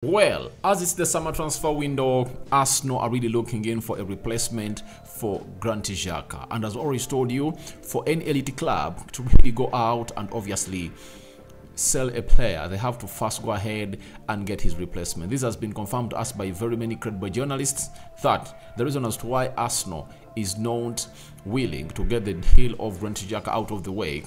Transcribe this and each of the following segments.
Well, as it's the summer transfer window, Arsenal are really looking in for a replacement for Xhaka. And as always told you, for any elite club to really go out and obviously sell a player, they have to first go ahead and get his replacement. This has been confirmed to us by very many credible journalists that the reason as to why Arsenal is not willing to get the deal of Xhaka out of the way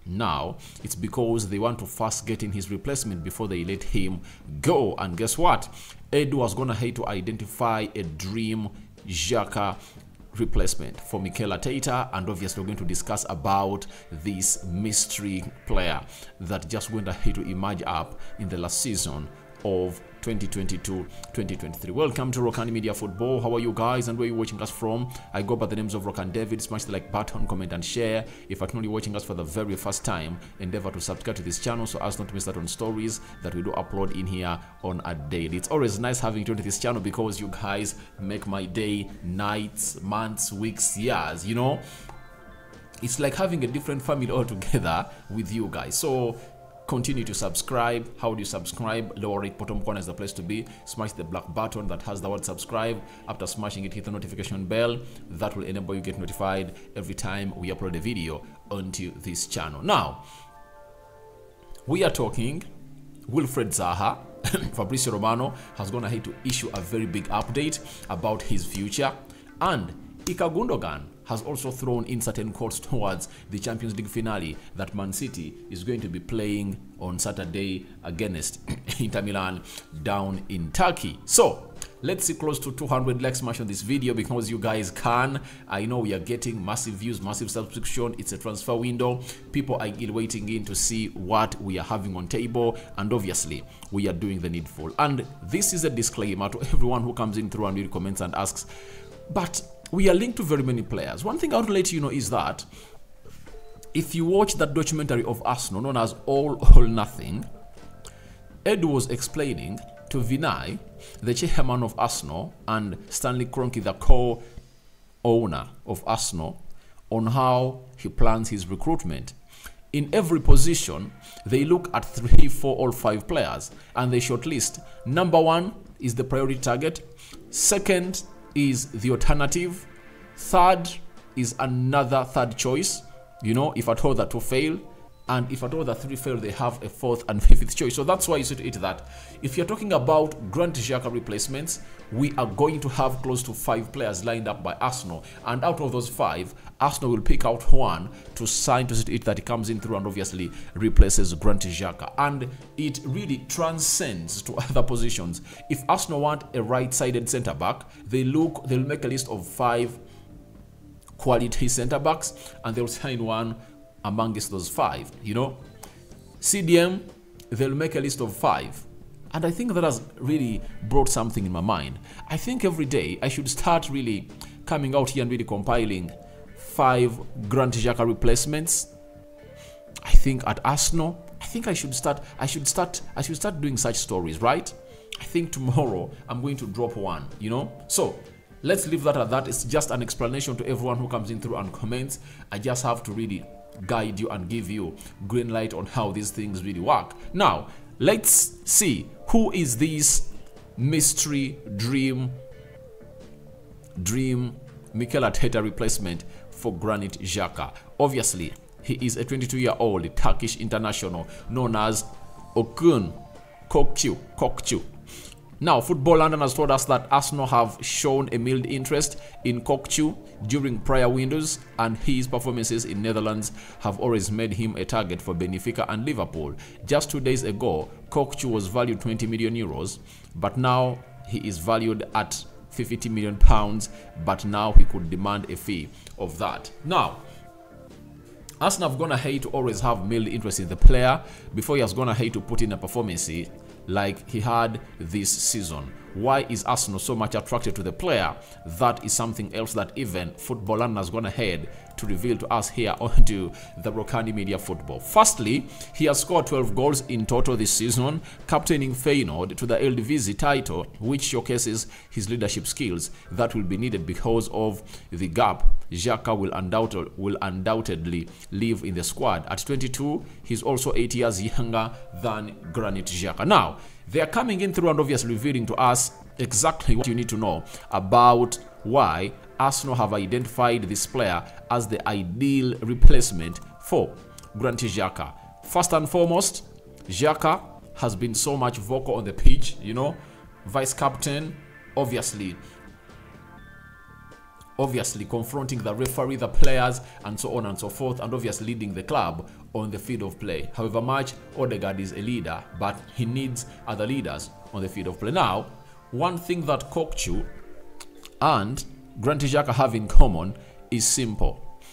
now, it's because they want to first get in his replacement before they let him go. And guess what? Edu was gonna hate to identify a dream Xhaka replacement for Mikel Arteta, and obviously we're going to discuss about this mystery player that just went ahead to emerge up in the last season of 2022-2023. Welcome to Rokani Media Football. How are you guys and where are you watching us from? I go by the names of Rokani David. Smash the like button, comment and share. If you're only watching us for the very first time, endeavor to subscribe to this channel so as not to miss out on stories that we do upload in here on a daily. It's always nice having you to this channel because you guys make my day, nights, months, weeks, years, you know. It's like having a different family altogether with you guys. So continue to subscribe. How do you subscribe? Lower right bottom corner is the place to be. Smash the black button that has the word subscribe. After smashing it, hit the notification bell. That will enable you get notified every time we upload a video onto this channel. Now, we are talking Wilfred Zaha. Fabrizio Romano has gone ahead to issue a very big update about his future, and Gundogan has also thrown in certain quotes towards the Champions League finale that Man City is going to be playing on Saturday against Inter Milan down in Turkey. So let's see close to 200 likes smash on this video because you guys can. I know we are getting massive views, massive subscription. It's a transfer window. People are waiting in to see what we are having on table, and obviously we are doing the needful. And this is a disclaimer to everyone who comes in through and really comments and asks, but we are linked to very many players. One thing I want to let you know is that if you watch that documentary of Arsenal known as All or Nothing, Ed was explaining to Vinay, the chairman of Arsenal, and Stanley Kroenke, the co-owner of Arsenal, on how he plans his recruitment. In every position, they look at 3, 4, or 5 players and they shortlist. Number 1 is the priority target. Second is the alternative. Third is another third choice, you know, if at all that 2 fail, and if at all that 3 fail, they have a 4th and 5th choice. So that's why you see to it that if you're talking about Xhaka replacements, we are going to have close to 5 players lined up by Arsenal, and out of those 5, Arsenal will pick out 1 to sign to see to it that he comes in through and obviously replaces Xhaka. And it really transcends to other positions. If Arsenal want a right-sided centre back, they'll make a list of 5 quality centre backs and they'll sign 1 amongst those 5, you know. CDM, they'll make a list of 5, and I think that has really brought something in my mind. I think every day I should start really coming out here and really compiling 5 Xhaka replacements. I think at Arsenal, I think I should start doing such stories, right? I think tomorrow I'm going to drop 1, you know. So let's leave that at that. It's just an explanation to everyone who comes in through and comments. I just have to really guide you and give you green light on how these things really work. Now, let's see who is this mystery dream Mikel Arteta replacement for Xhaka. Obviously, he is a 22-year-old Turkish international known as Orkun Kokcu. Now, Football London has told us that Arsenal have shown a mild interest in Kokcu during prior windows, and his performances in Netherlands have always made him a target for Benfica and Liverpool. Just 2 days ago, Kokcu was valued 20 million euros, but now he is valued at 50 million pounds, but now he could demand a fee of that. Now, Arsenal have gone ahead to always have mild interest in the player before he has gone ahead to put in a performance like he had this season. Why is Arsenal so much attracted to the player? That is something else that even Football London has gone ahead to reveal to us here onto the Rokani Media Football. Firstly, he has scored 12 goals in total this season, captaining Feyenoord to the Eredivisie title, which showcases his leadership skills that will be needed because of the gap Xhaka will undoubtedly live in the squad. At 22, he's also 8 years younger than Granit Xhaka. Now, They are coming in through and obviously revealing to us exactly what you need to know about why Arsenal have identified this player as the ideal replacement for Granit Xhaka. First and foremost, Xhaka has been so much vocal on the pitch, you know, vice captain, obviously confronting the referee, the players, and so on and so forth, and obviously leading the club on the field of play. However much Odegaard is a leader, but he needs other leaders on the field of play. Now, one thing that Kokchu and Granit Xhaka have in common is simple.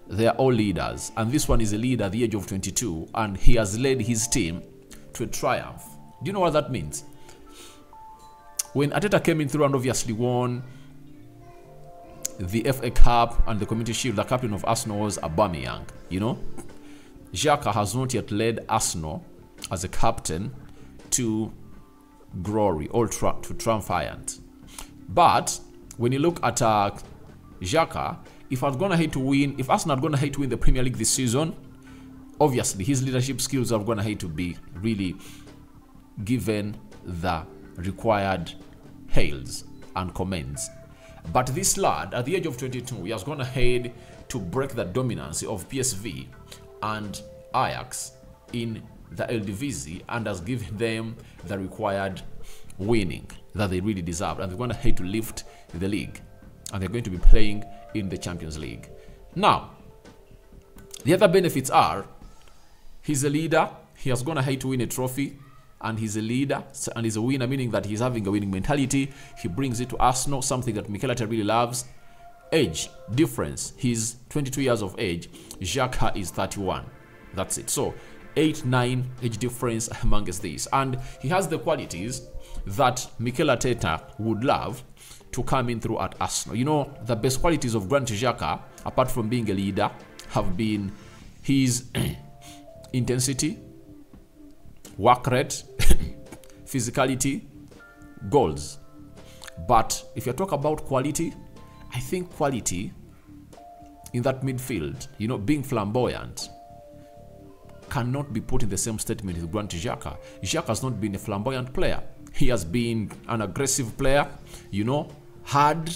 They are all leaders, and this one is a leader at the age of 22, and he has led his team to a triumph. Do you know what that means? When Arteta came in through and obviously won the FA Cup and the Community Shield, the captain of Arsenal was Aubameyang, you know. Xhaka has not yet led Arsenal as a captain to glory or to triumphant. But when you look at Xhaka, if Arsenal are going to hate to win the Premier League this season, obviously his leadership skills are going to hate to be really given the required hails and commends. But this lad, at the age of 22, he has gone ahead to break the dominance of PSV and Ajax in the Eredivisie and has given them the required winning that they really deserve. And they're going ahead to lift the league. And they're going to be playing in the Champions League. Now, the other benefits are, he's a leader. He has gone ahead to win a trophy. And he's a leader and he's a winner, meaning that he's having a winning mentality. He brings it to Arsenal, something that Mikel Arteta really loves. Age difference, he's 22 years of age. Xhaka is 31. That's it. So 8-9 age difference amongst these, and he has the qualities that Mikel Arteta would love to come in through at Arsenal. You know, the best qualities of Granit Xhaka, apart from being a leader, have been his intensity, work rate, physicality, goals. But if you talk about quality, I think quality in that midfield, you know, being flamboyant, cannot be put in the same statement with Granit Xhaka. Xhaka has not been a flamboyant player. He has been an aggressive player, you know, hard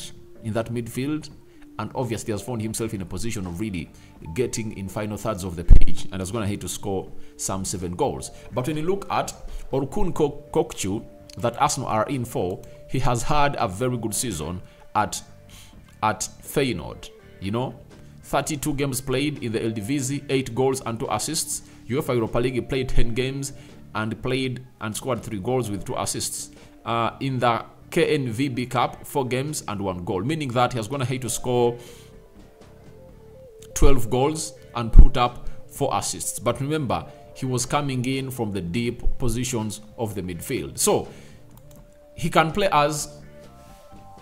in that midfield, and obviously has found himself in a position of really getting in final thirds of the pitch and has gone ahead to score some 7 goals. But when you look at Orkun Kokchu that Arsenal are in for, he has had a very good season at Feyenoord. You know, 32 games played in the Eredivisie, 8 goals and 2 assists. UEFA Europa League, he played 10 games and played and scored 3 goals with 2 assists. In the KNVB Cup, 4 games and 1 goal, meaning that he has gone ahead to score 12 goals and put up 4 assists. But remember, he was coming in from the deep positions of the midfield. So he can play as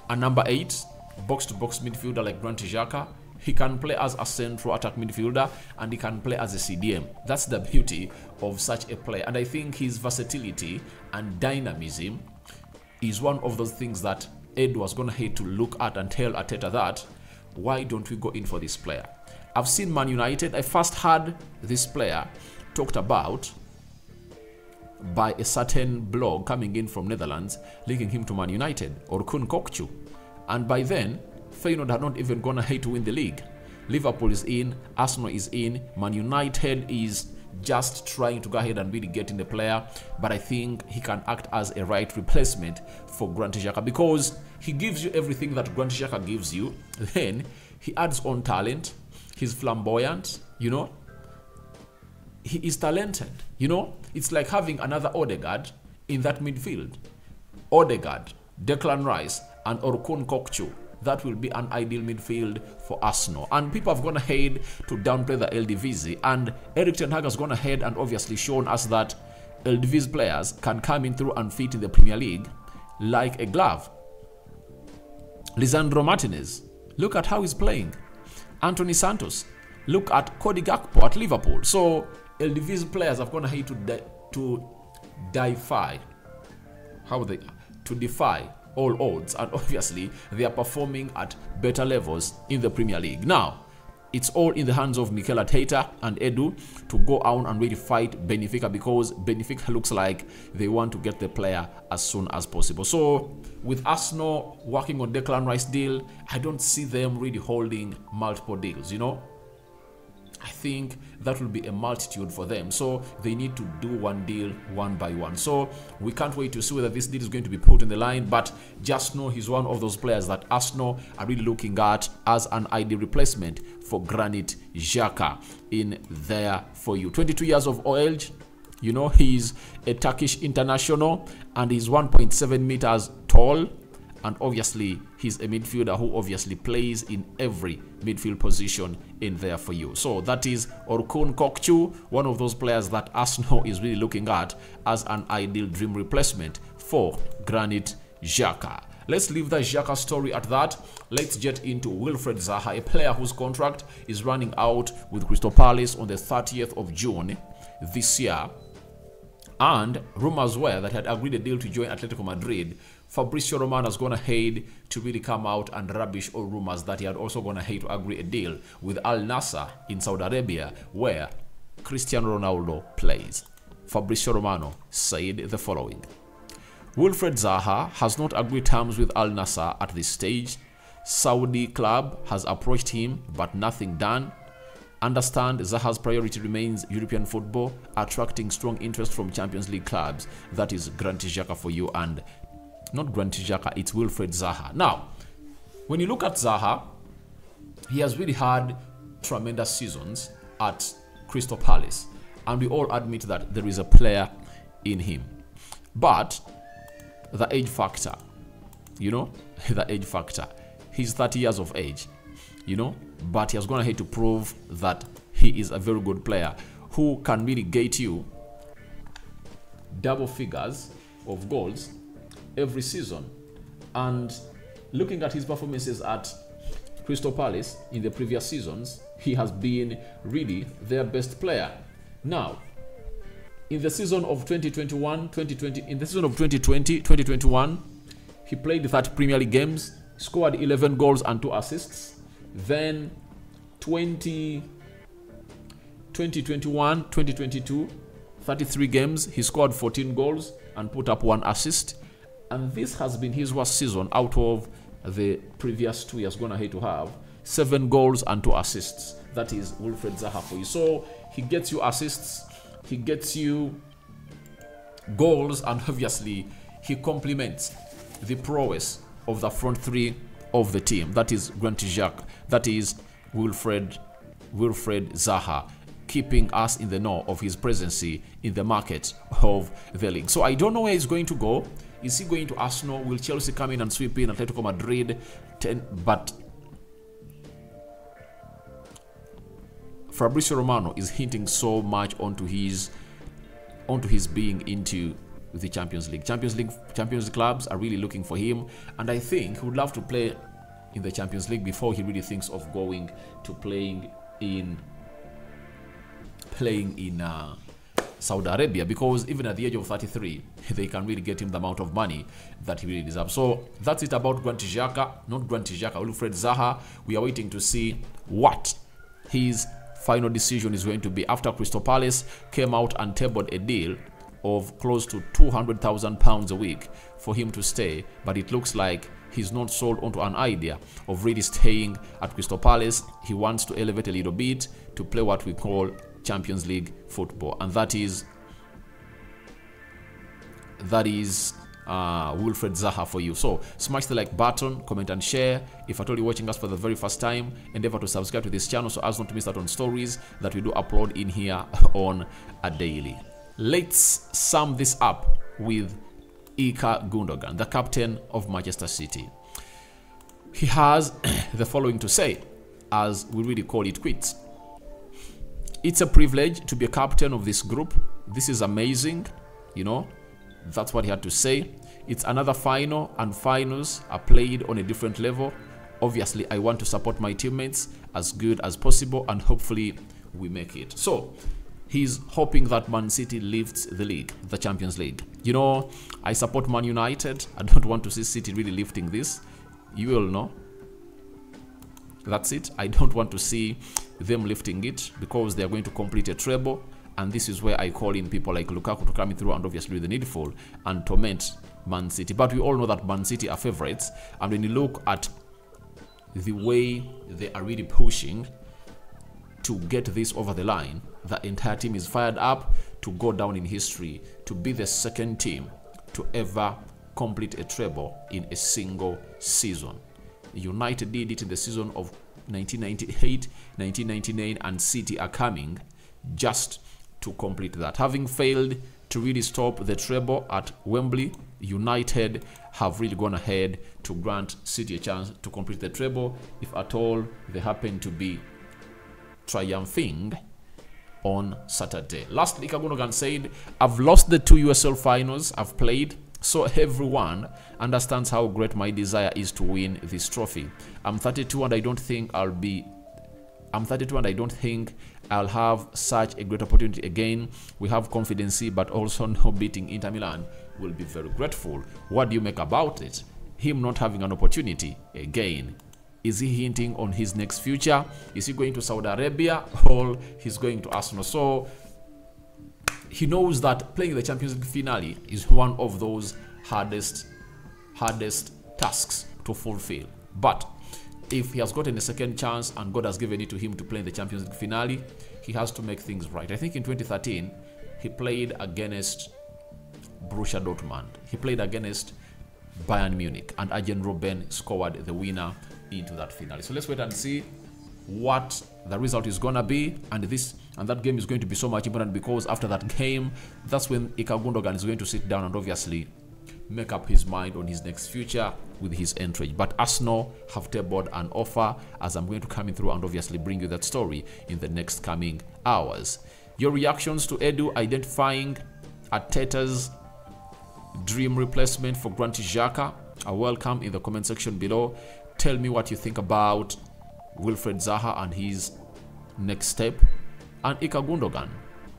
a number 8, box-to-box midfielder like Granit Xhaka. He can play as a central attack midfielder, and he can play as a CDM. That's the beauty of such a player. And I think his versatility and dynamism is one of those things that Ed was going to hate to look at and tell Arteta that, why don't we go in for this player? I've seen Man United. I first heard this player talked about by a certain blog coming in from Netherlands, linking him to Man United, or Kun Kokchu. And by then, Feyenoord had not even gone ahead to win the league. Liverpool is in, Arsenal is in, Man United is just trying to go ahead and really get in the player, but I think he can act as a right replacement for Granit Xhaka because he gives you everything that Granit Xhaka gives you. Then he adds on talent. He's flamboyant, you know. He is talented, you know. It's like having another Odegaard in that midfield. Odegaard, Declan Rice, and Orkun Kokchu. That will be an ideal midfield for Arsenal. And people have gone ahead to downplay the Eredivisie. And Erik ten Hag has gone ahead and obviously shown us that Eredivisie players can come in through and fit in the Premier League like a glove. Lisandro Martinez, look at how he's playing. Anthony Santos, look at Cody Gakpo at Liverpool. So Eredivisie players have gone ahead to defy all odds, and obviously they are performing at better levels in the Premier League. Now, it's all in the hands of Mikel Arteta and Edu to go out and really fight Benfica, because Benfica looks like they want to get the player as soon as possible. So with Arsenal working on Declan Rice deal, I don't see them really holding multiple deals, you know. I think that will be a multitude for them. So they need to do one deal one by one. So we can't wait to see whether this deal is going to be put in the line. But just know he's one of those players that Arsenal are really looking at as an ideal replacement for Granit Xhaka in there for you. 22 years of age. You know, he's a Turkish international and he's 1.7 meters tall. And obviously, he's a midfielder who obviously plays in every midfield position in there for you. So that is Orkun Kokchu, one of those players that Arsenal is really looking at as an ideal dream replacement for Granit Xhaka. Let's leave the Xhaka story at that. Let's get into Wilfred Zaha, a player whose contract is running out with Crystal Palace on the 30th of June this year. And rumors were that he had agreed a deal to join Atletico Madrid. Fabrizio Romano has gone ahead to really come out and rubbish all rumors that he had also gone ahead to agree a deal with Al Nassr in Saudi Arabia, where Cristiano Ronaldo plays. Fabrizio Romano said the following: Wilfred Zaha has not agreed terms with Al Nassr at this stage. Saudi club has approached him, but nothing done. Understand, Zaha's priority remains European football, attracting strong interest from Champions League clubs. That is Granit Xhaka for you, and not Granit Xhaka, it's Wilfred Zaha. Now, when you look at Zaha, he has really had tremendous seasons at Crystal Palace, and we all admit that there is a player in him. But the age factor, you know, the age factor. He's 30 years of age, you know, but he has gone ahead to prove that he is a very good player who can really get you double figures of goals every season. And looking at his performances at Crystal Palace in the previous seasons, he has been really their best player. Now, in the season of 2020, he played 30 Premier League games, scored 11 goals and 2 assists. Then 2021-2022, 33 games, he scored 14 goals and put up 1 assist. And this has been his worst season out of the previous 2 years, going ahead to have 7 goals and 2 assists. That is Wilfred Zaha for you. So he gets you assists, he gets you goals, and obviously he complements the prowess of the front three of the team. That is Granit Xhaka, that is Wilfred Zaha, keeping us in the know of his presence in the market of the league. So I don't know where he's going to go. Is he going to Arsenal? Will Chelsea come in and sweep in Atletico Madrid? But Fabrizio Romano is hinting so much onto his being into the Champions League. Champions League clubs are really looking for him, and I think he would love to play in the Champions League before he really thinks of going to playing in Saudi Arabia, because even at the age of 33, they can really get him the amount of money that he really deserves. So that's it about Wilfred Zaha. We are waiting to see what his final decision is going to be after Crystal Palace came out and tabled a deal of close to £200,000 a week for him to stay, but it looks like he's not sold onto an idea of really staying at Crystal Palace. He wants to elevate a little bit to play what we call Champions League football, and that is Wilfred Zaha for you. So smash the like button, comment and share. If at all you're watching us for the very first time, endeavor to subscribe to this channel so as not to miss out on stories that we do upload in here on a daily. Let's sum this up with Gundogan, the captain of Manchester City. He has the following to say as we really call it quits. It's a privilege to be a captain of this group. This is amazing, you know. That's what he had to say. It's another final, and finals are played on a different level. Obviously, I want to support my teammates as good as possible, and hopefully we make it. So he's hoping that Man City lifts the league, the Champions League. You know, I support Man United. I don't want to see City really lifting this. You will know. That's it. I don't want to see them lifting it because they are going to complete a treble. And this is where I call in people like Lukaku to come through and obviously do the needful and torment Man City. But we all know that Man City are favorites. And when you look at the way they are really pushing to get this over the line, the entire team is fired up to go down in history, to be the second team to ever complete a treble in a single season. United did it in the season of 1998, 1999, and City are coming just to complete that. Having failed to really stop the treble at Wembley, United have really gone ahead to grant City a chance to complete the treble if at all they happen to be triumphing on Saturday. Lastly, Gundogan said, I've lost the 2 USL finals I've played, so everyone understands how great my desire is to win this trophy. I'm 32 and I don't think I'll have such a great opportunity again. We have confidence, but also no beating Inter Milan will be very grateful. What do you make about it? Him not having an opportunity again. Is he hinting on his next future? Is he going to Saudi Arabia or he's going to Arsenal? So he knows that playing the Champions League finale is one of those hardest tasks to fulfill. But if he has gotten a second chance and God has given it to him to play in the Champions League finale, he has to make things right. I think in 2013, he played against Borussia Dortmund. He played against Bayern Munich, and Arjen Robben scored the winner into that finale. So let's wait and see what the result is gonna be, and that game is going to be so much important because after that game, that's when Gundogan is going to sit down and obviously make up his mind on his next future with his entry. But Arsenal have tabled an offer, as I'm going to come in through and obviously bring you that story in the next coming hours. Your reactions to Edu identifying Arteta's dream replacement for Xhaka are welcome in the comment section below. Tell me what you think about Wilfred Zaha and his next step, and Gundogan.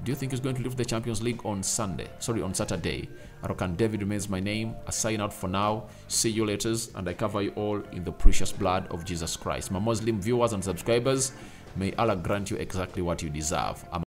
Do you think he's going to lift the Champions League on Saturday? Rokani David remains my name. I sign out for now. See you later, and I cover you all in the precious blood of Jesus Christ. My Muslim viewers and subscribers, may Allah grant you exactly what you deserve.